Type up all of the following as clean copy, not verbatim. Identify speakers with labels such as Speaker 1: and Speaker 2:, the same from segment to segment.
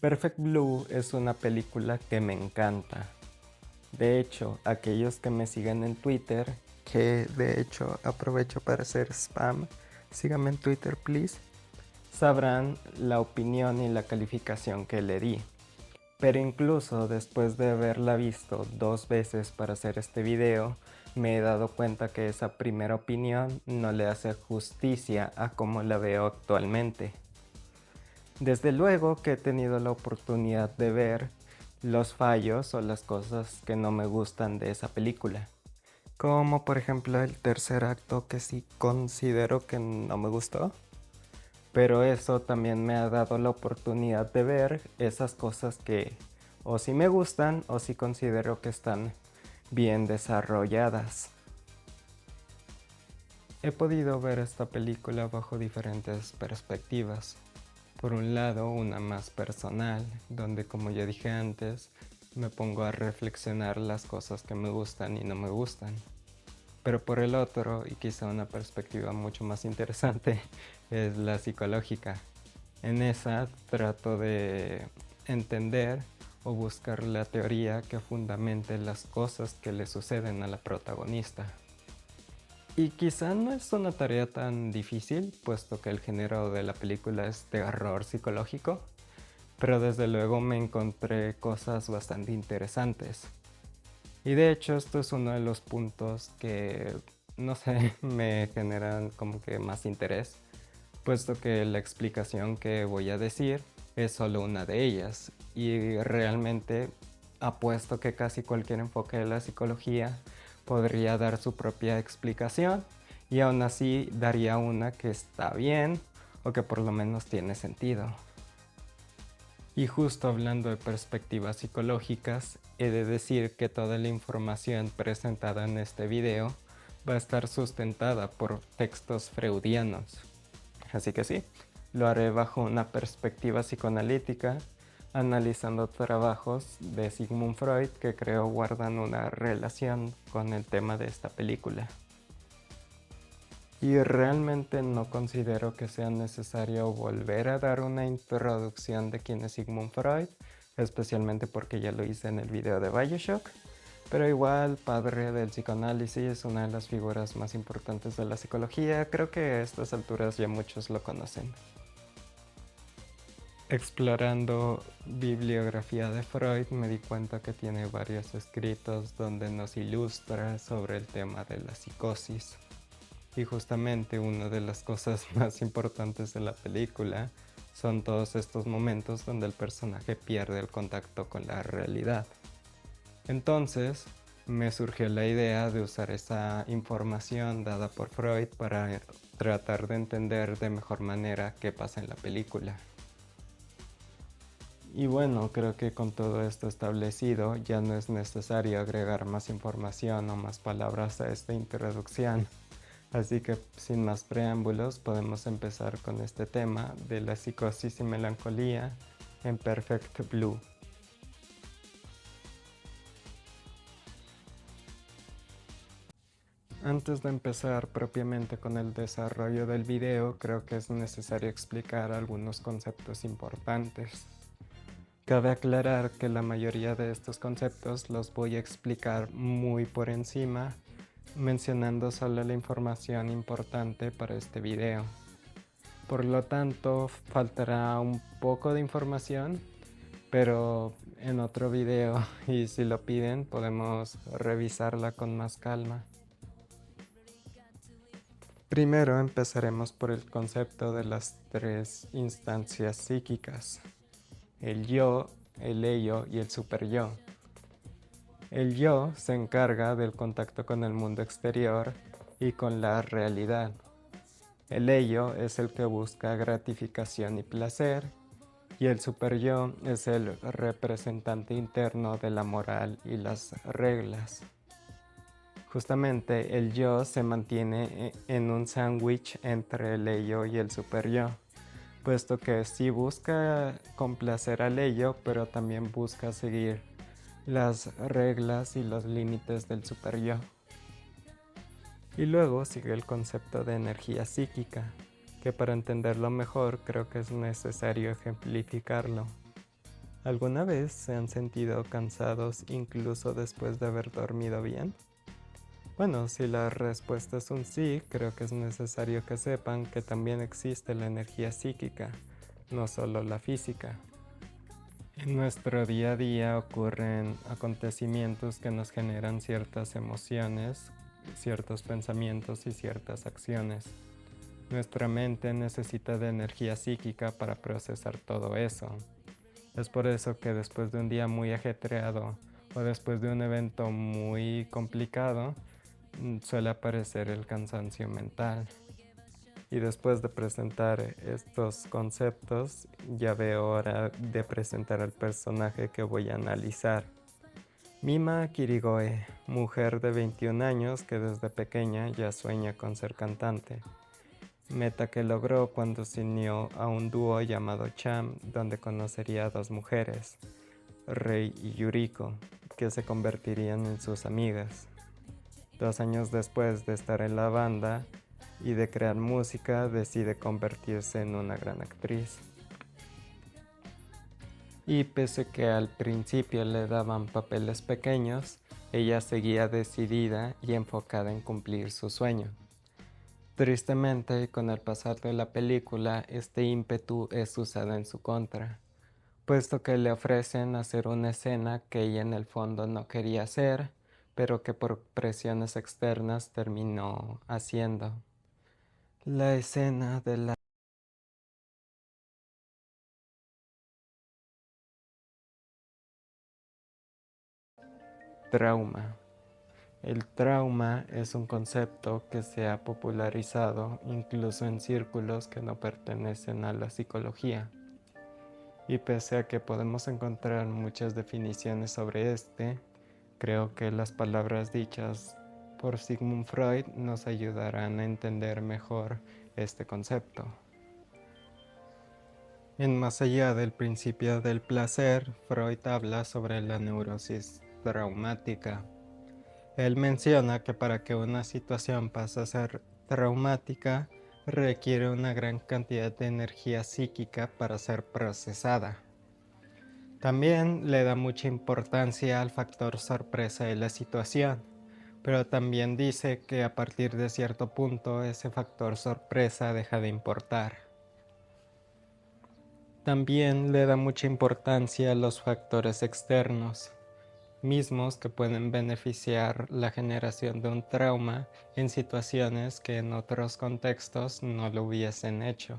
Speaker 1: Perfect Blue es una película que me encanta. De hecho, aquellos que me siguen en Twitter, que de hecho aprovecho para hacer spam, síganme en Twitter please, sabrán la opinión y la calificación que le di. Pero incluso después de haberla visto 2 veces para hacer este video, me he dado cuenta que esa primera opinión no le hace justicia a cómo la veo actualmente. Desde luego que he tenido la oportunidad de ver los fallos o las cosas que no me gustan de esa película. Como por ejemplo el tercer acto que sí considero que no me gustó. Pero eso también me ha dado la oportunidad de ver esas cosas que o sí me gustan o sí considero que están bien desarrolladas. He podido ver esta película bajo diferentes perspectivas. Por un lado, una más personal, donde como ya dije antes, me pongo a reflexionar las cosas que me gustan y no me gustan. Pero por el otro, y quizá una perspectiva mucho más interesante, es la psicológica. En esa trato de entender o buscar la teoría que fundamente las cosas que le suceden a la protagonista. Y quizá no es una tarea tan difícil, puesto que el género de la película es terror psicológico, pero desde luego me encontré cosas bastante interesantes. Y de hecho esto es uno de los puntos que, no sé, me generan como que más interés, puesto que la explicación que voy a decir es solo una de ellas y realmente apuesto que casi cualquier enfoque de la psicología podría dar su propia explicación y aún así daría una que está bien o que por lo menos tiene sentido. Y justo hablando de perspectivas psicológicas, he de decir que toda la información presentada en este video va a estar sustentada por textos freudianos. Así que sí, lo haré bajo una perspectiva psicoanalítica, analizando trabajos de Sigmund Freud que creo guardan una relación con el tema de esta película. Y realmente no considero que sea necesario volver a dar una introducción de quién es Sigmund Freud, especialmente porque ya lo hice en el video de BioShock, pero igual, padre del psicoanálisis, una de las figuras más importantes de la psicología, creo que a estas alturas ya muchos lo conocen. Explorando bibliografía de Freud me di cuenta que tiene varios escritos donde nos ilustra sobre el tema de la psicosis. Y justamente una de las cosas más importantes de la película son todos estos momentos donde el personaje pierde el contacto con la realidad. Entonces me surgió la idea de usar esa información dada por Freud para tratar de entender de mejor manera qué pasa en la película. Y bueno, creo que con todo esto establecido ya no es necesario agregar más información o más palabras a esta introducción. Así que sin más preámbulos podemos empezar con este tema de la psicosis y melancolía en Perfect Blue. Antes de empezar propiamente con el desarrollo del video, creo que es necesario explicar algunos conceptos importantes. Cabe aclarar que la mayoría de estos conceptos los voy a explicar muy por encima, mencionando solo la información importante para este video. Por lo tanto, faltará un poco de información, pero en otro video, y si lo piden, podemos revisarla con más calma. Primero empezaremos por el concepto de las 3 instancias psíquicas: el yo, el ello y el superyo. El yo se encarga del contacto con el mundo exterior y con la realidad. El ello es el que busca gratificación y placer, y el superyo es el representante interno de la moral y las reglas. Justamente el yo se mantiene en un sándwich entre el ello y el superyo, puesto que sí busca complacer al ello, pero también busca seguir las reglas y los límites del superyo. Y luego sigue el concepto de energía psíquica, que para entenderlo mejor creo que es necesario ejemplificarlo. ¿Alguna vez se han sentido cansados incluso después de haber dormido bien? Bueno, si la respuesta es un sí, creo que es necesario que sepan que también existe la energía psíquica, no solo la física. En nuestro día a día ocurren acontecimientos que nos generan ciertas emociones, ciertos pensamientos y ciertas acciones. Nuestra mente necesita de energía psíquica para procesar todo eso. Es por eso que después de un día muy ajetreado o después de un evento muy complicado, suele aparecer el cansancio mental. Y después de presentar estos conceptos, ya veo hora de presentar al personaje que voy a analizar. Mima Kirigoe, mujer de 21 años que desde pequeña ya sueña con ser cantante. Meta que logró cuando se unió a un dúo llamado Cham, donde conocería a dos mujeres, Rei y Yuriko, que se convertirían en sus amigas. 2 años después de estar en la banda y de crear música, decide convertirse en una gran actriz. Y pese que al principio le daban papeles pequeños, ella seguía decidida y enfocada en cumplir su sueño. Tristemente, con el pasar de la película, este ímpetu es usado en su contra, puesto que le ofrecen hacer una escena que ella en el fondo no quería hacer, pero que por presiones externas terminó haciendo. La escena de la trauma. El trauma es un concepto que se ha popularizado incluso en círculos que no pertenecen a la psicología. Y pese a que podemos encontrar muchas definiciones sobre este, creo que las palabras dichas por Sigmund Freud nos ayudarán a entender mejor este concepto. En Más allá del principio del placer, Freud habla sobre la neurosis traumática. Él menciona que para que una situación pase a ser traumática, requiere una gran cantidad de energía psíquica para ser procesada. También le da mucha importancia al factor sorpresa de la situación, pero también dice que a partir de cierto punto ese factor sorpresa deja de importar. También le da mucha importancia a los factores externos, mismos que pueden beneficiar la generación de un trauma en situaciones que en otros contextos no lo hubiesen hecho.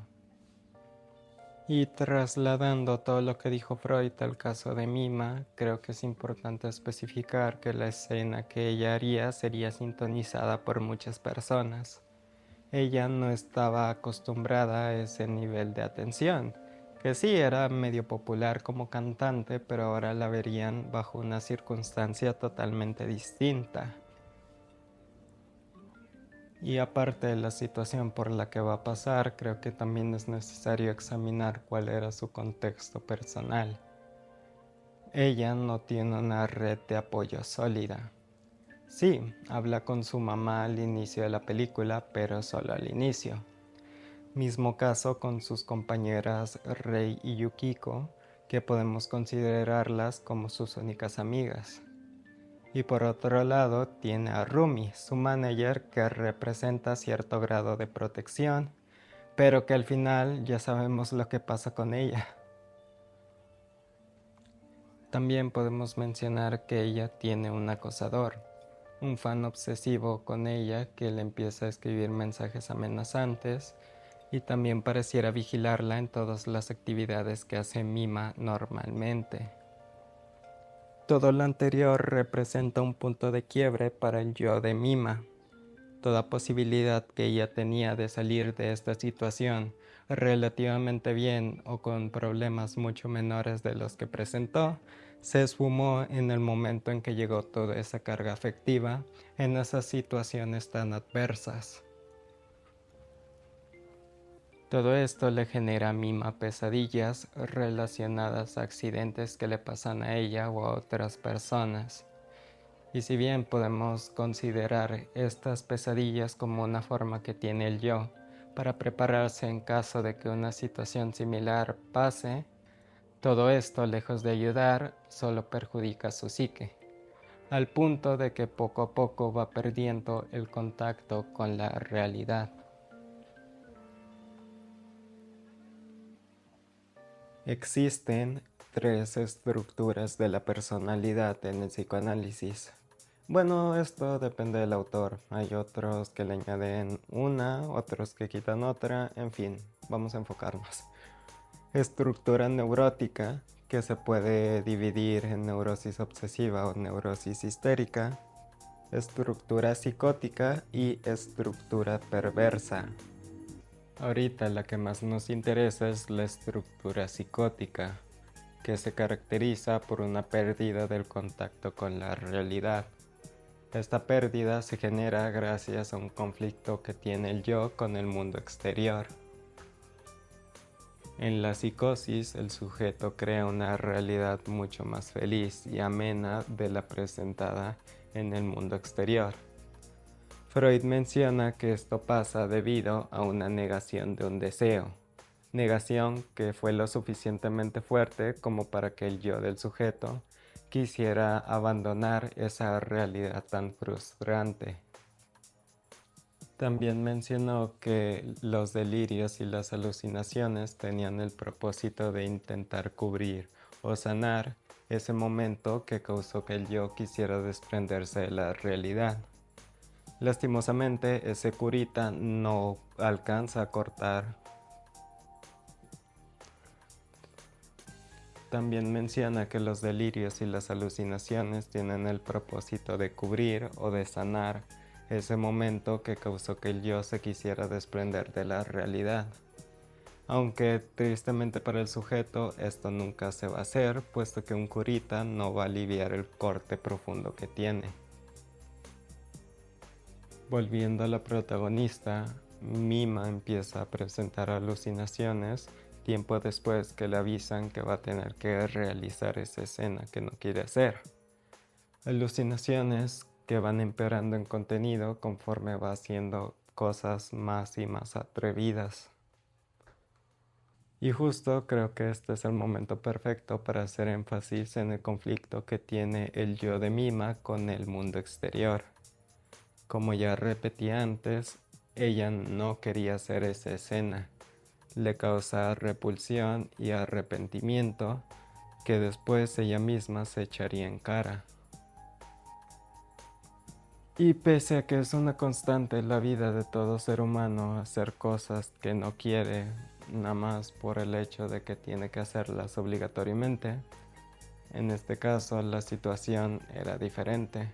Speaker 1: Y trasladando todo lo que dijo Freud al caso de Mima, creo que es importante especificar que la escena que ella haría sería sintonizada por muchas personas. Ella no estaba acostumbrada a ese nivel de atención, que sí era medio popular como cantante, pero ahora la verían bajo una circunstancia totalmente distinta. Y aparte de la situación por la que va a pasar, creo que también es necesario examinar cuál era su contexto personal. Ella no tiene una red de apoyo sólida. Sí, habla con su mamá al inicio de la película, pero solo al inicio. Mismo caso con sus compañeras Rei y Yukiko, que podemos considerarlas como sus únicas amigas. Y por otro lado tiene a Rumi, su manager, que representa cierto grado de protección, pero que al final ya sabemos lo que pasa con ella. También podemos mencionar que ella tiene un acosador, un fan obsesivo con ella que le empieza a escribir mensajes amenazantes y también pareciera vigilarla en todas las actividades que hace Mima normalmente. Todo lo anterior representa un punto de quiebre para el yo de Mima. Toda posibilidad que ella tenía de salir de esta situación relativamente bien o con problemas mucho menores de los que presentó, se esfumó en el momento en que llegó toda esa carga afectiva en esas situaciones tan adversas. Todo esto le genera a Mima pesadillas relacionadas a accidentes que le pasan a ella o a otras personas. Y si bien podemos considerar estas pesadillas como una forma que tiene el yo para prepararse en caso de que una situación similar pase, Todo esto, lejos de ayudar, solo perjudica su psique, al punto de que poco a poco va perdiendo el contacto con la realidad. Existen 3 estructuras de la personalidad en el psicoanálisis. Bueno, esto depende del autor. Hay otros que le añaden una, otros que quitan otra, en fin, vamos a enfocarnos. Estructura neurótica, que se puede dividir en neurosis obsesiva o neurosis histérica, estructura psicótica y estructura perversa. Ahorita la que más nos interesa es la estructura psicótica, que se caracteriza por una pérdida del contacto con la realidad. Esta pérdida se genera gracias a un conflicto que tiene el yo con el mundo exterior. En la psicosis, el sujeto crea una realidad mucho más feliz y amena de la presentada en el mundo exterior. Freud menciona que esto pasa debido a una negación de un deseo, negación que fue lo suficientemente fuerte como para que el yo del sujeto quisiera abandonar esa realidad tan frustrante. También mencionó que los delirios y las alucinaciones tenían el propósito de intentar cubrir o sanar ese momento que causó que el yo quisiera desprenderse de la realidad. Lastimosamente, ese curita no alcanza a cortar. También menciona que los delirios y las alucinaciones tienen el propósito de cubrir o de sanar ese momento que causó que el yo se quisiera desprender de la realidad. Aunque tristemente para el sujeto esto nunca se va a hacer, puesto que un curita no va a aliviar el corte profundo que tiene. Volviendo a la protagonista, Mima empieza a presentar alucinaciones tiempo después que le avisan que va a tener que realizar esa escena que no quiere hacer. Alucinaciones que van empeorando en contenido conforme va haciendo cosas más y más atrevidas. Y justo creo que este es el momento perfecto para hacer énfasis en el conflicto que tiene el yo de Mima con el mundo exterior. Como ya repetí antes, ella no quería hacer esa escena. Le causa repulsión y arrepentimiento que después ella misma se echaría en cara. Y pese a que es una constante en la vida de todo ser humano hacer cosas que no quiere, nada más por el hecho de que tiene que hacerlas obligatoriamente, en este caso la situación era diferente.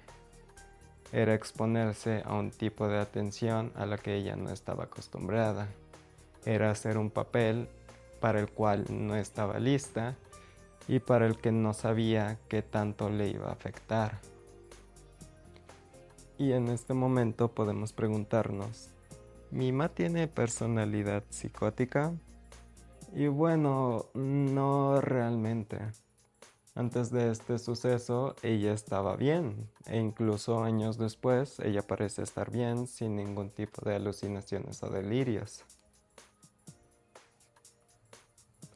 Speaker 1: Era exponerse a un tipo de atención a la que ella no estaba acostumbrada. Era hacer un papel para el cual no estaba lista y para el que no sabía qué tanto le iba a afectar. Y en este momento podemos preguntarnos, ¿Mima tiene personalidad psicótica? Y bueno, no realmente. Antes de este suceso, ella estaba bien, e incluso años después, ella parece estar bien sin ningún tipo de alucinaciones o delirios.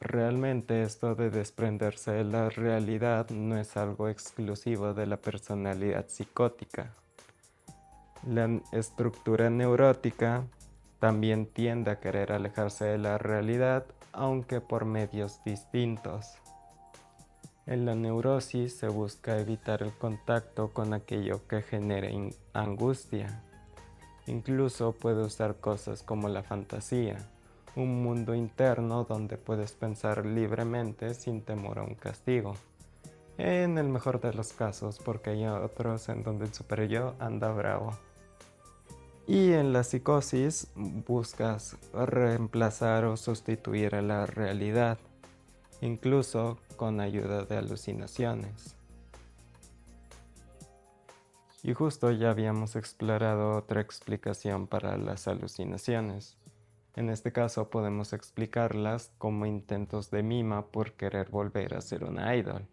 Speaker 1: Realmente esto de desprenderse de la realidad no es algo exclusivo de la personalidad psicótica. La estructura neurótica también tiende a querer alejarse de la realidad, aunque por medios distintos. En la neurosis se busca evitar el contacto con aquello que genere angustia. Incluso puede usar cosas como la fantasía, un mundo interno donde puedes pensar libremente sin temor a un castigo. En el mejor de los casos, porque hay otros en donde el superyo anda bravo. Y en la psicosis buscas reemplazar o sustituir a la realidad, incluso con ayuda de alucinaciones. Y justo ya habíamos explorado otra explicación para las alucinaciones. En este caso podemos explicarlas como intentos de Mima por querer volver a ser una idol.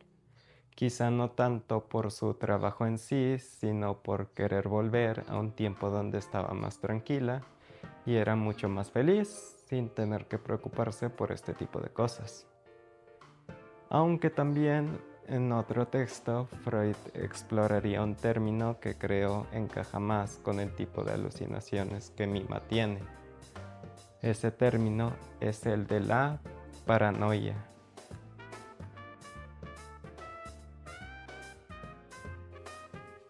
Speaker 1: Quizá no tanto por su trabajo en sí, sino por querer volver a un tiempo donde estaba más tranquila y era mucho más feliz sin tener que preocuparse por este tipo de cosas. Aunque también en otro texto Freud exploraría un término que creo encaja más con el tipo de alucinaciones que Mima tiene. Ese término es el de la paranoia.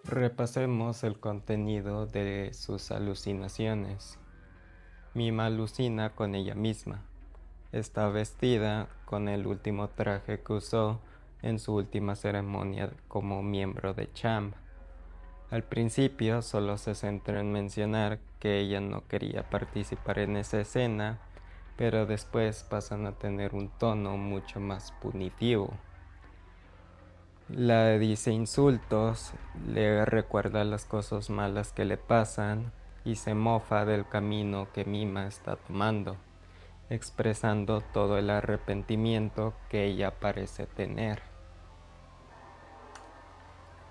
Speaker 1: Repasemos el contenido de sus alucinaciones. Mima alucina con ella misma. Está vestida con el último traje que usó en su última ceremonia como miembro de Champ. Al principio solo se centró en mencionar que ella no quería participar en esa escena, pero después pasan a tener un tono mucho más punitivo. Le dice insultos, le recuerda las cosas malas que le pasan y se mofa del camino que Mima está tomando, expresando todo el arrepentimiento que ella parece tener.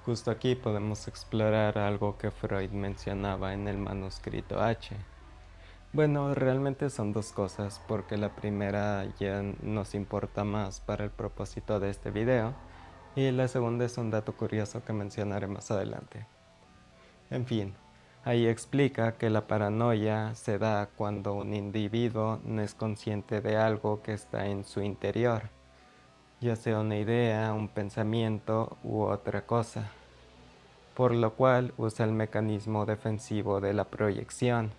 Speaker 1: Justo aquí podemos explorar algo que Freud mencionaba en el manuscrito H. Bueno, realmente son dos cosas, porque la primera ya nos importa más para el propósito de este video, y la segunda es un dato curioso que mencionaré más adelante. En fin, ahí explica que la paranoia se da cuando un individuo no es consciente de algo que está en su interior, ya sea una idea, un pensamiento u otra cosa, por lo cual usa el mecanismo defensivo de la proyección.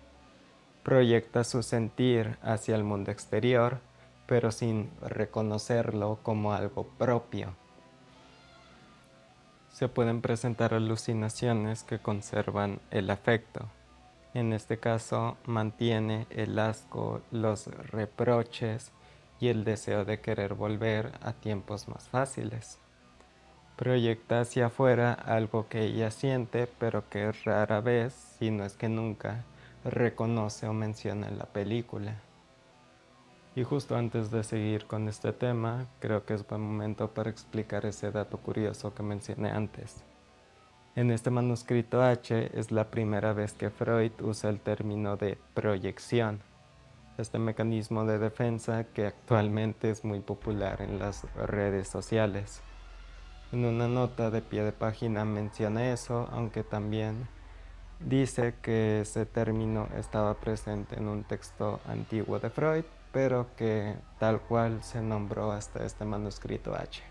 Speaker 1: Proyecta su sentir hacia el mundo exterior, pero sin reconocerlo como algo propio. Se pueden presentar alucinaciones que conservan el afecto. En este caso, mantiene el asco, los reproches y el deseo de querer volver a tiempos más fáciles. Proyecta hacia afuera algo que ella siente, pero que rara vez, si no es que nunca, reconoce o menciona en la película. Y justo antes de seguir con este tema, creo que es buen momento para explicar ese dato curioso que mencioné antes. En este manuscrito H es la primera vez que Freud usa el término de proyección, este mecanismo de defensa que actualmente es muy popular en las redes sociales. En una nota de pie de página menciona eso, aunque también dice que ese término estaba presente en un texto antiguo de Freud, pero que tal cual se nombró hasta este manuscrito H.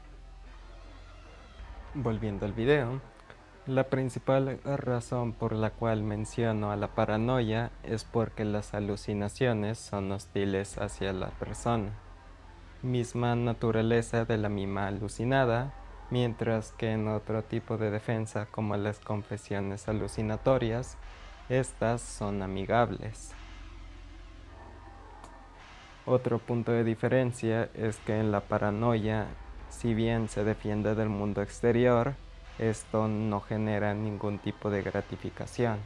Speaker 1: Volviendo al video, la principal razón por la cual menciono a la paranoia es porque las alucinaciones son hostiles hacia la persona, misma naturaleza de la mima alucinada, mientras que en otro tipo de defensa como las confesiones alucinatorias, estas son amigables. Otro punto de diferencia es que en la paranoia, si bien se defiende del mundo exterior, esto no genera ningún tipo de gratificación,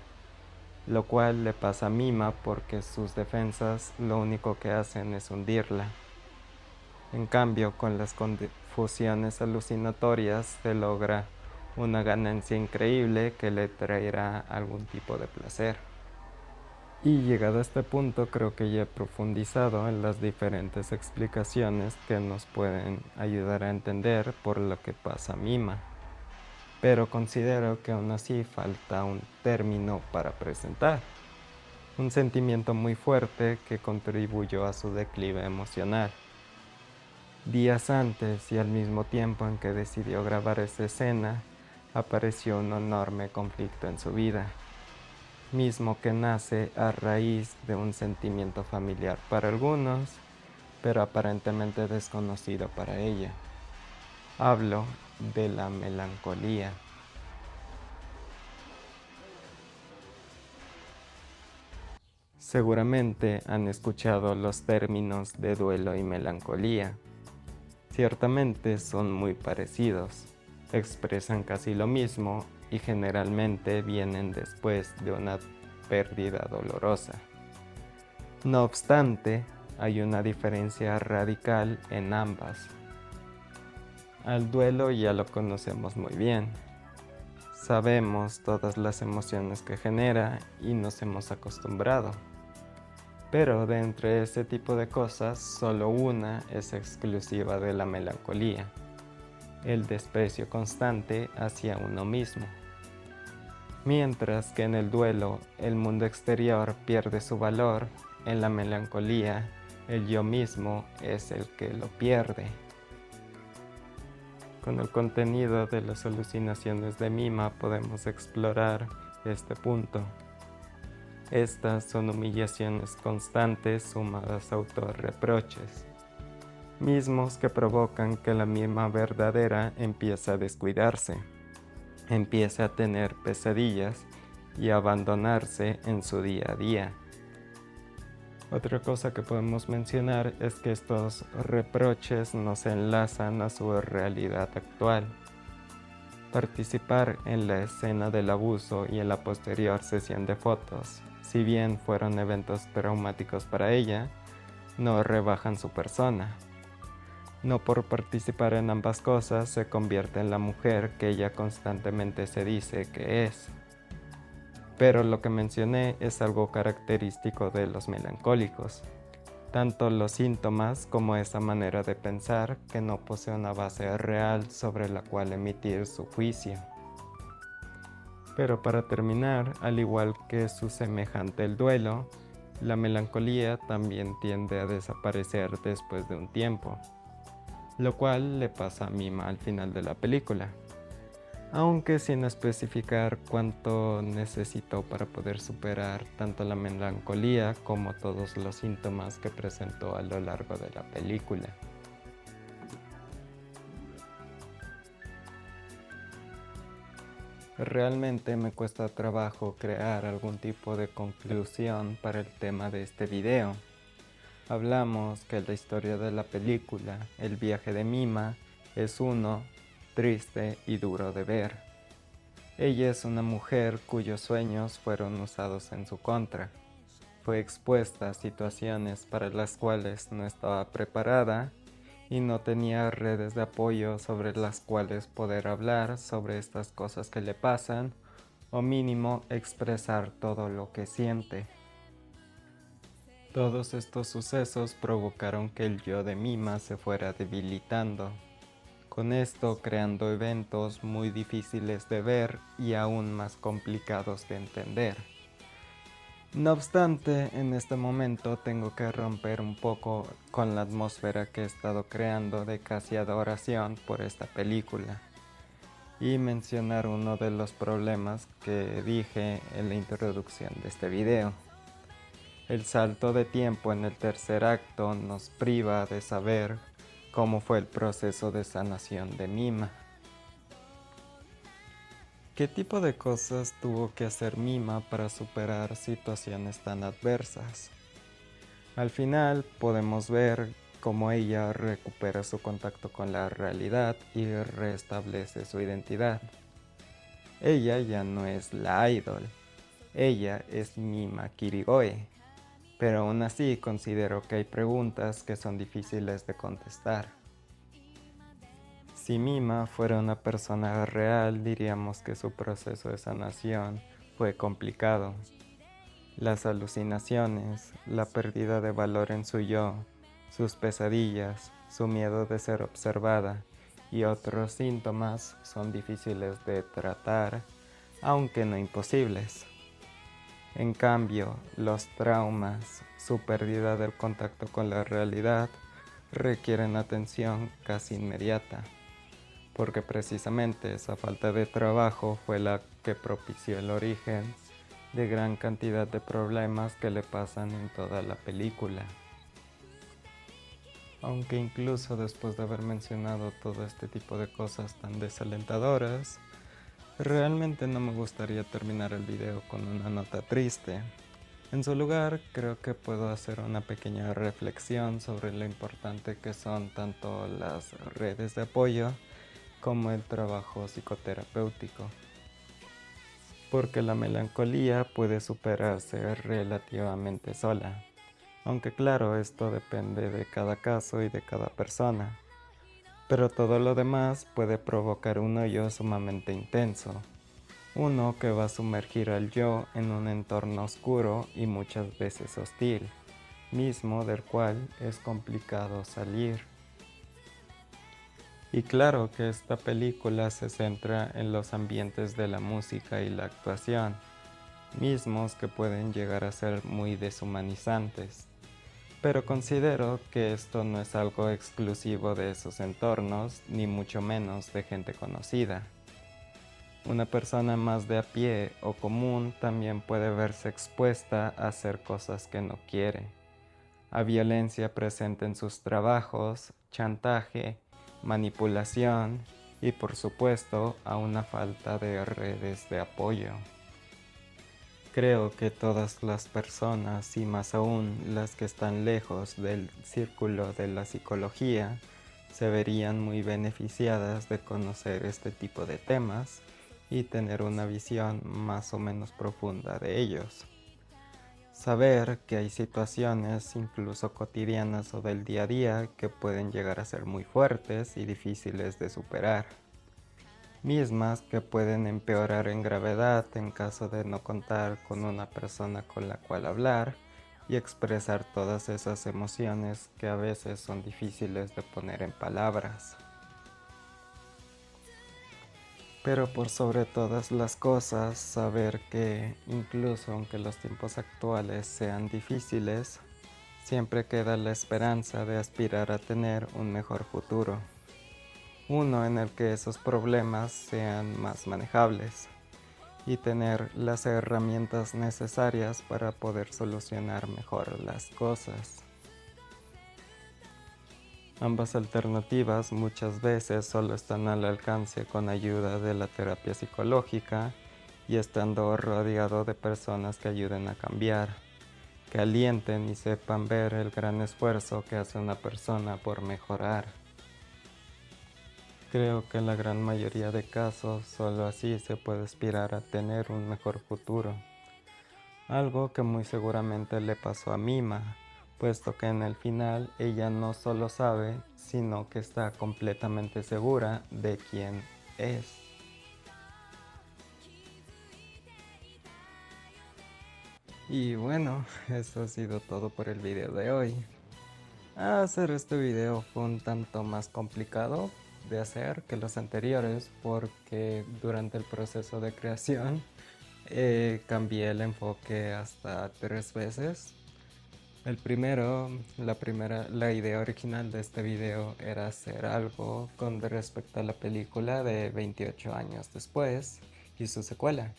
Speaker 1: lo cual le pasa a Mima porque sus defensas lo único que hacen es hundirla. En cambio, con las confusiones alucinatorias se logra una ganancia increíble que le traerá algún tipo de placer. Y llegado a este punto, creo que ya he profundizado en las diferentes explicaciones que nos pueden ayudar a entender por lo que pasa a Mima. Pero considero que aún así falta un término para presentar. Un sentimiento muy fuerte que contribuyó a su declive emocional. Días antes y al mismo tiempo en que decidió grabar esa escena, apareció un enorme conflicto en su vida, mismo que nace a raíz de un sentimiento familiar para algunos, pero aparentemente desconocido para ella. Hablo de la melancolía. Seguramente han escuchado los términos de duelo y melancolía. Ciertamente son muy parecidos, expresan casi lo mismo y generalmente vienen después de una pérdida dolorosa. No obstante, hay una diferencia radical en ambas. Al duelo ya lo conocemos muy bien. Sabemos todas las emociones que genera y nos hemos acostumbrado. Pero de entre este tipo de cosas, solo una es exclusiva de la melancolía, el desprecio constante hacia uno mismo. Mientras que en el duelo el mundo exterior pierde su valor, en la melancolía el yo mismo es el que lo pierde. Con el contenido de las alucinaciones de Mima podemos explorar este punto. Estas son humillaciones constantes sumadas a autorreproches, mismos que provocan que la Mima verdadera empiece a descuidarse, empiece a tener pesadillas y a abandonarse en su día a día. Otra cosa que podemos mencionar es que estos reproches nos enlazan a su realidad actual. Participar en la escena del abuso y en la posterior sesión de fotos, si bien fueron eventos traumáticos para ella, no rebajan su persona. No por participar en ambas cosas se convierte en la mujer que ella constantemente se dice que es. Pero lo que mencioné es algo característico de los melancólicos, tanto los síntomas como esa manera de pensar que no posee una base real sobre la cual emitir su juicio. Pero para terminar, al igual que su semejante el duelo, la melancolía también tiende a desaparecer después de un tiempo, lo cual le pasa a Mima al final de la película, aunque sin especificar cuánto necesitó para poder superar tanto la melancolía como todos los síntomas que presentó a lo largo de la película. Realmente me cuesta trabajo crear algún tipo de conclusión para el tema de este video. Hablamos que la historia de la película, el viaje de Mima, es uno triste y duro de ver. Ella es una mujer cuyos sueños fueron usados en su contra. Fue expuesta a situaciones para las cuales no estaba preparada y no tenía redes de apoyo sobre las cuales poder hablar sobre estas cosas que le pasan o mínimo expresar todo lo que siente. Todos estos sucesos provocaron que el yo de Mima se fuera debilitando, con esto creando eventos muy difíciles de ver y aún más complicados de entender. No obstante, en este momento tengo que romper un poco con la atmósfera que he estado creando de casi adoración por esta película y mencionar uno de los problemas que dije en la introducción de este video. El salto de tiempo en el tercer acto nos priva de saber cómo fue el proceso de sanación de Mima. ¿Qué tipo de cosas tuvo que hacer Mima para superar situaciones tan adversas? Al final podemos ver cómo ella recupera su contacto con la realidad y restablece su identidad. Ella ya no es la idol, ella es Mima Kirigoe, pero aún así considero que hay preguntas que son difíciles de contestar. Si Mima fuera una persona real, diríamos que su proceso de sanación fue complicado. Las alucinaciones, la pérdida de valor en su yo, sus pesadillas, su miedo de ser observada y otros síntomas son difíciles de tratar, aunque no imposibles. En cambio, los traumas, su pérdida del contacto con la realidad, requieren atención casi inmediata, porque precisamente esa falta de trabajo fue la que propició el origen de gran cantidad de problemas que le pasan en toda la película. Aunque incluso después de haber mencionado todo este tipo de cosas tan desalentadoras, realmente no me gustaría terminar el video con una nota triste. En su lugar, creo que puedo hacer una pequeña reflexión sobre lo importante que son tanto las redes de apoyo como el trabajo psicoterapéutico. Porque la melancolía puede superarse relativamente sola. Aunque claro, esto depende de cada caso y de cada persona. Pero todo lo demás puede provocar un hoyo sumamente intenso. Uno que va a sumergir al yo en un entorno oscuro y muchas veces hostil, mismo del cual es complicado salir. Y claro que esta película se centra en los ambientes de la música y la actuación, mismos que pueden llegar a ser muy deshumanizantes. Pero considero que esto no es algo exclusivo de esos entornos, ni mucho menos de gente conocida. Una persona más de a pie o común también puede verse expuesta a hacer cosas que no quiere, a violencia presente en sus trabajos, chantaje, manipulación y por supuesto a una falta de redes de apoyo. Creo que todas las personas, y más aún las que están lejos del círculo de la psicología, se verían muy beneficiadas de conocer este tipo de temas y tener una visión más o menos profunda de ellos. Saber que hay situaciones, incluso cotidianas o del día a día, que pueden llegar a ser muy fuertes y difíciles de superar, mismas que pueden empeorar en gravedad en caso de no contar con una persona con la cual hablar y expresar todas esas emociones que a veces son difíciles de poner en palabras. Pero por sobre todas las cosas, saber que incluso aunque los tiempos actuales sean difíciles, siempre queda la esperanza de aspirar a tener un mejor futuro. Uno en el que esos problemas sean más manejables y tener las herramientas necesarias para poder solucionar mejor las cosas. Ambas alternativas muchas veces solo están al alcance con ayuda de la terapia psicológica y estando rodeado de personas que ayuden a cambiar, que alienten y sepan ver el gran esfuerzo que hace una persona por mejorar. Creo que en la gran mayoría de casos solo así se puede aspirar a tener un mejor futuro. Algo que muy seguramente le pasó a Mima, puesto que en el final ella no solo sabe, sino que está completamente segura de quién es. Y bueno, eso ha sido todo por el video de hoy. Hacer este video fue un tanto más complicado de hacer que los anteriores porque durante el proceso de creación cambié el enfoque hasta 3 veces. El primero, la idea original de este video era hacer algo con respecto a la película de 28 años después y su secuela.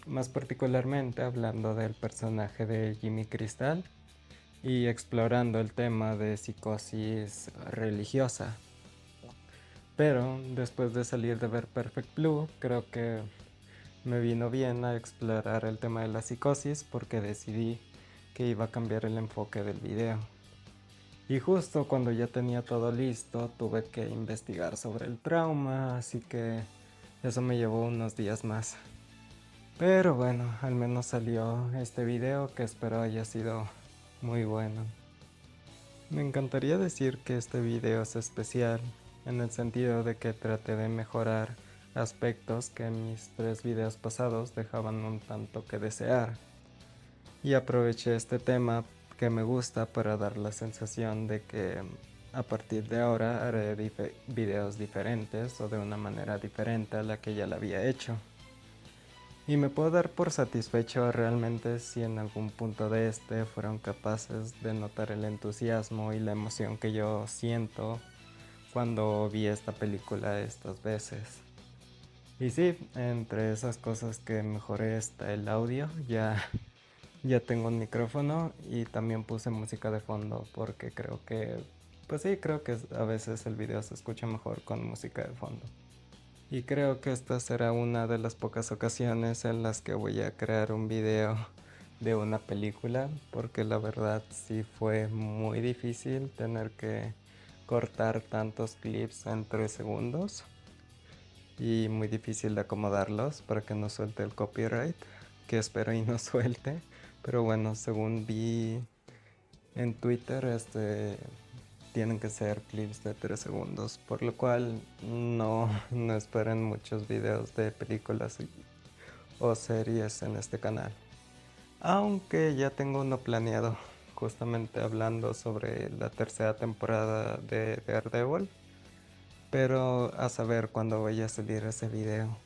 Speaker 1: Más particularmente hablando del personaje de Jimmy Crystal y explorando el tema de psicosis religiosa. Pero después de salir de ver Perfect Blue, creo que me vino bien a explorar el tema de la psicosis porque decidí que iba a cambiar el enfoque del video. Y justo cuando ya tenía todo listo, tuve que investigar sobre el trauma, así que eso me llevó unos días más. Pero bueno, al menos salió este video que espero haya sido muy bueno. Me encantaría decir que este video es especial, en el sentido de que traté de mejorar aspectos que en mis 3 videos pasados dejaban un tanto que desear. Y aproveché este tema que me gusta para dar la sensación de que a partir de ahora haré videos diferentes o de una manera diferente a la que ya la había hecho. Y me puedo dar por satisfecho realmente si en algún punto de este fueron capaces de notar el entusiasmo y la emoción que yo siento cuando vi esta película estas veces. Y sí, entre esas cosas que mejoré está el audio, ya tengo un micrófono y también puse música de fondo porque creo que, pues sí, creo que a veces el video se escucha mejor con música de fondo. Y creo que esta será una de las pocas ocasiones en las que voy a crear un video de una película, porque la verdad sí fue muy difícil tener que cortar tantos clips en 3 segundos y muy difícil de acomodarlos para que no suelte el copyright, que espero y no suelte. Pero bueno, según vi en Twitter, tienen que ser clips de 3 segundos, por lo cual no esperen muchos videos de películas o series en este canal. Aunque ya tengo uno planeado, justamente hablando sobre la tercera temporada de Daredevil. pero a saber cuándo voy a subir ese video.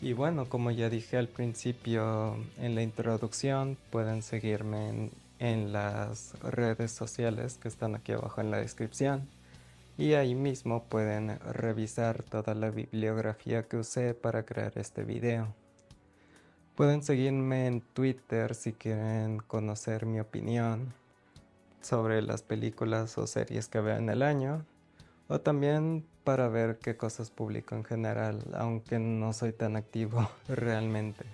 Speaker 1: Y bueno, como ya dije al principio en la introducción, pueden seguirme en las redes sociales que están aquí abajo en la descripción. Y ahí mismo pueden revisar toda la bibliografía que usé para crear este video. Pueden seguirme en Twitter si quieren conocer mi opinión sobre las películas o series que veo en el año, o también para ver qué cosas publico en general, aunque no soy tan activo realmente.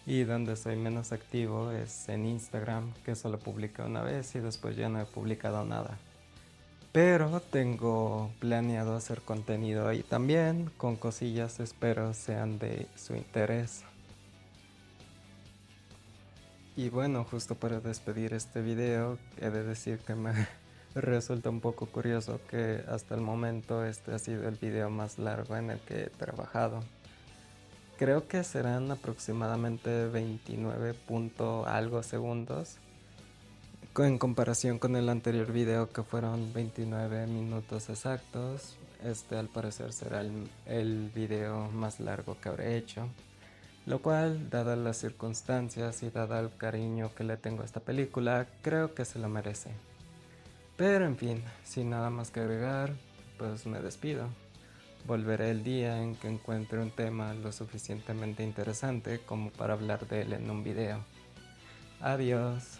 Speaker 1: Y donde soy menos activo es en Instagram, que solo publico una vez y después ya no he publicado nada. Pero tengo planeado hacer contenido ahí también, con cosillas espero sean de su interés. Y bueno, justo para despedir este video, he de decir que me resulta un poco curioso que hasta el momento este ha sido el video más largo en el que he trabajado. Creo que serán aproximadamente 29 punto algo segundos en comparación con el anterior video que fueron 29 minutos exactos. Este al parecer será el video más largo que habré hecho. Lo cual, dadas las circunstancias y dado el cariño que le tengo a esta película, creo que se lo merece. Pero en fin, sin nada más que agregar, pues me despido. Volveré el día en que encuentre un tema lo suficientemente interesante como para hablar de él en un video. Adiós.